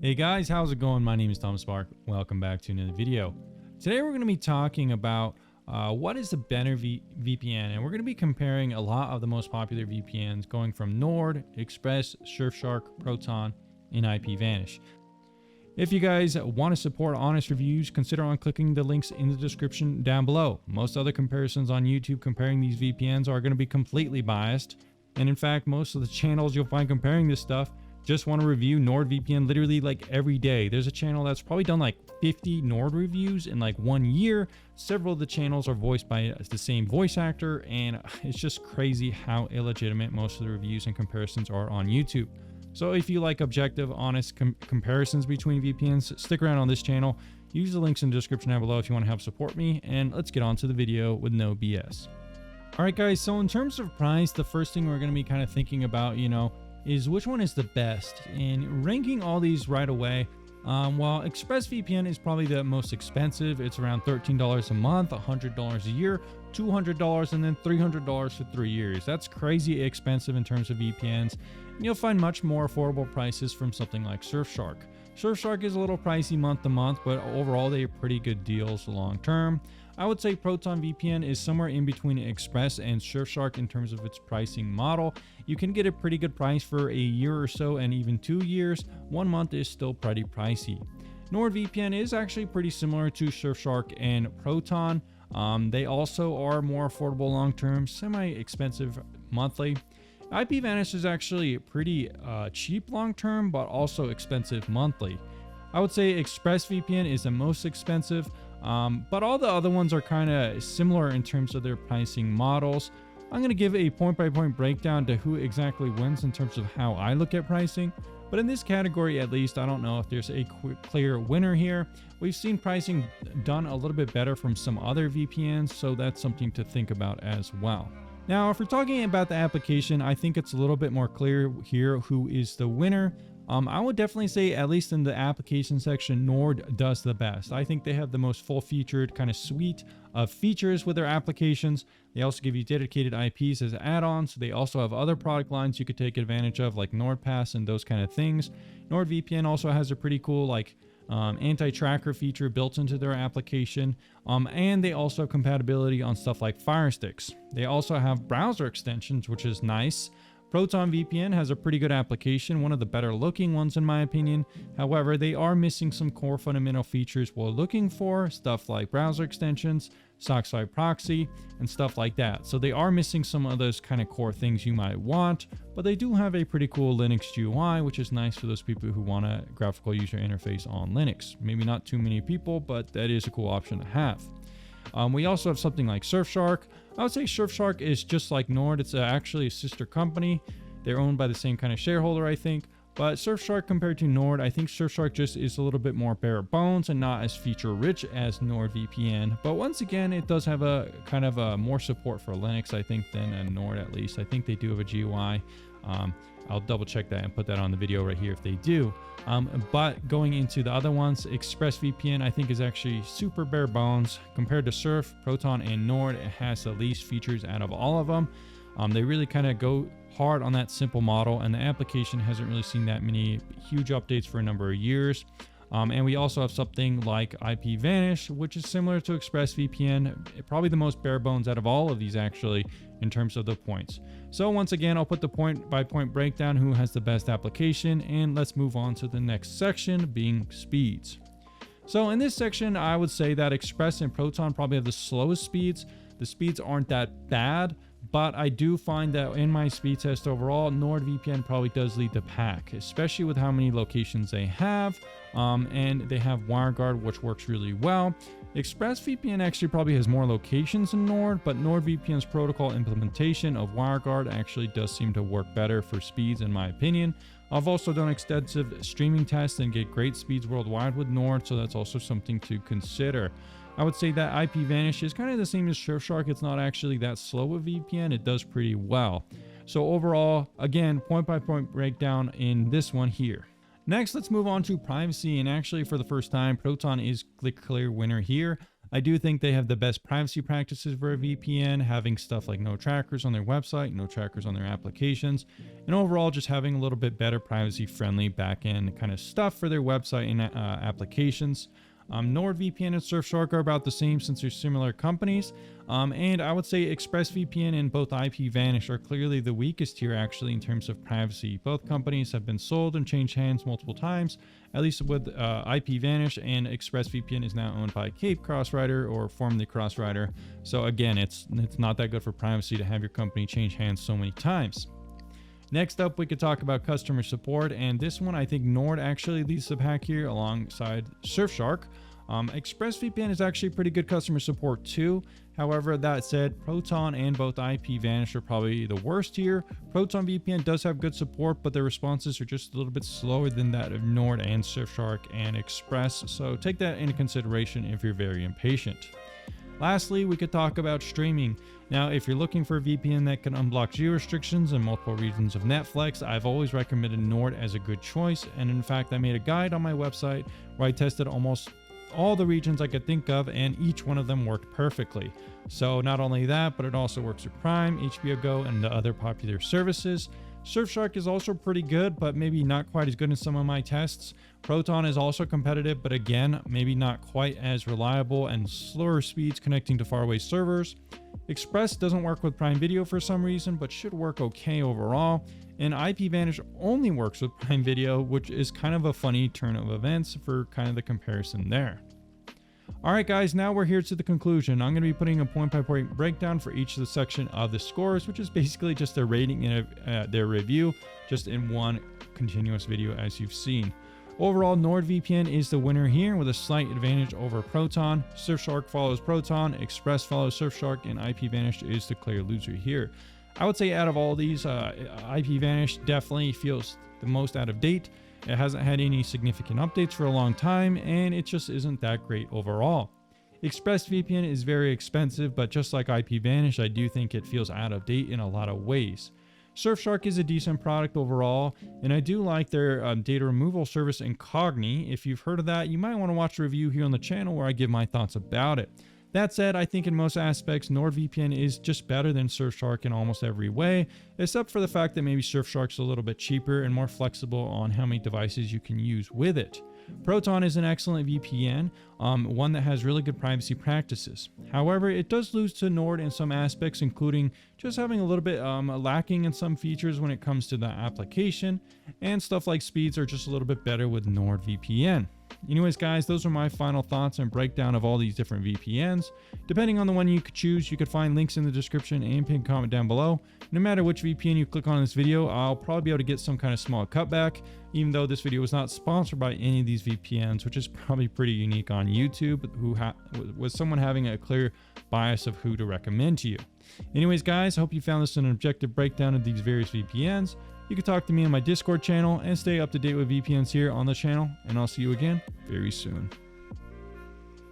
Hey guys, how's it going? My name is Tom Spark. Welcome back to another video. Today we're going to be talking about what is the better VPN, and we're going to be comparing a lot of the most popular VPNs going from Nord, Express, Surfshark, Proton, and IPVanish. If you guys want to support honest reviews, consider on clicking the links in the description down below. Most other comparisons on YouTube comparing these VPNs are going to be completely biased, and in fact most of the channels you'll find comparing this stuff just want to review NordVPN literally like every day. There's a channel that's probably done like 50 Nord reviews in like 1 year. Several of the channels are voiced by the same voice actor, and it's just crazy how illegitimate most of the reviews and comparisons are on YouTube. So if you like objective, honest comparisons between VPNs, stick around on this channel. Use the links in the description down below if you want to help support me, and let's get on to the video with no BS. Alright guys, so in terms of price, the first thing we're going to be kind of thinking about, is which one is the best. And ranking all these right away, while ExpressVPN is probably the most expensive, it's around $13 a month, $100 a year, $200, and then $300 for 3 years. That's crazy expensive in terms of VPNs. And you'll find much more affordable prices from something like Surfshark. Surfshark is a little pricey month to month, but overall they are pretty good deals long term. I would say ProtonVPN is somewhere in between Express and Surfshark in terms of its pricing model. You can get a pretty good price for a year or so, and even 2 years. 1 month is still pretty pricey. NordVPN is actually pretty similar to Surfshark and Proton. They also are more affordable long term, semi-expensive monthly. IPVanish is actually pretty cheap long term, but also expensive monthly. I would say ExpressVPN is the most expensive, but all the other ones are kind of similar in terms of their pricing models. I'm going to give a point-by-point breakdown to who exactly wins in terms of how I look at pricing. But in this category, at least, I don't know if there's a clear winner here. We've seen pricing done a little bit better from some other VPNs, so that's something to think about as well. Now, if we're talking about the application, I think it's a little bit more clear here who is the winner. I would definitely say, at least in the application section, Nord does the best. I think they have the most full-featured kind of suite of features with their applications. They also give you dedicated IPs as add-ons. They also have other product lines you could take advantage of, like NordPass and those kind of things. NordVPN also has a pretty cool anti-tracker feature built into their application, and they also have compatibility on stuff like Fire Sticks. They also have browser extensions, which is nice. ProtonVPN has a pretty good application, one of the better looking ones in my opinion. However, they are missing some core fundamental features we're looking for, stuff like browser extensions, sock side proxy, and stuff like that. So they are missing some of those kind of core things you might want, but they do have a pretty cool Linux GUI, which is nice for those people who want a graphical user interface on Linux. Maybe not too many people, but that is a cool option to have. We also have something like Surfshark. I would say Surfshark is just like Nord. It's actually a sister company. They're owned by the same kind of shareholder, I think. But Surfshark compared to Nord, I think Surfshark just is a little bit more bare bones and not as feature rich as NordVPN. But once again, it does have a kind of a more support for Linux, I think, than a Nord at least. I think they do have a GUI. I'll double check that and put that on the video right here if they do. But going into the other ones, ExpressVPN I think is actually super bare bones. Compared to Surf, Proton, and Nord, it has the least features out of all of them. They really kind of go hard on that simple model, and the application hasn't really seen that many huge updates for a number of years. And we also have something like IPVanish, which is similar to ExpressVPN, probably the most bare bones out of all of these actually in terms of the points. So once again, I'll put the point-by-point breakdown who has the best application, and let's move on to the next section, being speeds. So in this section, I would say that Express and Proton probably have the slowest speeds. The speeds aren't that bad, but I do find that in my speed test overall, NordVPN probably does lead the pack, especially with how many locations they have. And they have WireGuard, which works really well. ExpressVPN actually probably has more locations than Nord, but NordVPN's protocol implementation of WireGuard actually does seem to work better for speeds in my opinion. I've also done extensive streaming tests and get great speeds worldwide with Nord, so that's also something to consider. I would say that IPVanish is kind of the same as Surfshark. It's not actually that slow a VPN. It does pretty well. So overall, again, point-by-point breakdown in this one here. Next, let's move on to privacy, and actually for the first time, Proton is the clear winner here. I do think they have the best privacy practices for a VPN, having stuff like no trackers on their website, no trackers on their applications, and overall just having a little bit better privacy-friendly backend kind of stuff for their website and applications. NordVPN and Surfshark are about the same since they're similar companies. And I would say ExpressVPN and both IPVanish are clearly the weakest here actually in terms of privacy. Both companies have been sold and changed hands multiple times, at least with IPVanish, and ExpressVPN is now owned by Cape Crossrider, or formerly Crossrider. So again, it's not that good for privacy to have your company change hands so many times. Next up, we could talk about customer support, and this one I think Nord actually leads the pack here alongside Surfshark. ExpressVPN is actually pretty good customer support too. However, that said, Proton and both IPVanish are probably the worst here. ProtonVPN does have good support, but their responses are just a little bit slower than that of Nord and Surfshark and Express, so take that into consideration if you're very impatient. Lastly, we could talk about streaming. Now, if you're looking for a VPN that can unblock geo restrictions in multiple regions of Netflix, I've always recommended Nord as a good choice. And in fact, I made a guide on my website where I tested almost all the regions I could think of, and each one of them worked perfectly. So not only that, but it also works with Prime, HBO Go, and the other popular services. Surfshark is also pretty good, but maybe not quite as good in some of my tests. Proton is also competitive, but again, maybe not quite as reliable and slower speeds connecting to faraway servers. Express doesn't work with Prime Video for some reason, but should work okay overall. And IPVanish only works with Prime Video, which is kind of a funny turn of events for kind of the comparison there. Alright guys, now we're here to the conclusion. I'm going to be putting a point-by-point breakdown for each of the section of the scores, which is basically just their rating and their review, just in one continuous video as you've seen. Overall, NordVPN is the winner here with a slight advantage over Proton. Surfshark follows Proton, Express follows Surfshark, and IPVanish is the clear loser here. I would say out of all these, IPVanish definitely feels the most out of date. It hasn't had any significant updates for a long time, and it just isn't that great overall. ExpressVPN is very expensive, but just like IPVanish, I do think it feels out of date in a lot of ways. Surfshark is a decent product overall, and I do like their data removal service Incogni. If you've heard of that, you might want to watch a review here on the channel where I give my thoughts about it. That said, I think in most aspects, NordVPN is just better than Surfshark in almost every way, except for the fact that maybe Surfshark's a little bit cheaper and more flexible on how many devices you can use with it. Proton is an excellent VPN, one that has really good privacy practices. However, it does lose to Nord in some aspects, including just having a little bit lacking in some features when it comes to the application, and stuff like speeds are just a little bit better with NordVPN. Anyways guys, those are my final thoughts and breakdown of all these different VPNs. Depending on the one you could choose, you could find links in the description and pinned comment down below. No matter which VPN you click on in this video, I'll probably be able to get some kind of small cutback, even though this video was not sponsored by any of these VPNs, which is probably pretty unique on YouTube, with someone having a clear bias of who to recommend to you. Anyways guys, I hope you found this an objective breakdown of these various VPNs. You can talk to me on my Discord channel and stay up to date with VPNs here on the channel, and I'll see you again very soon.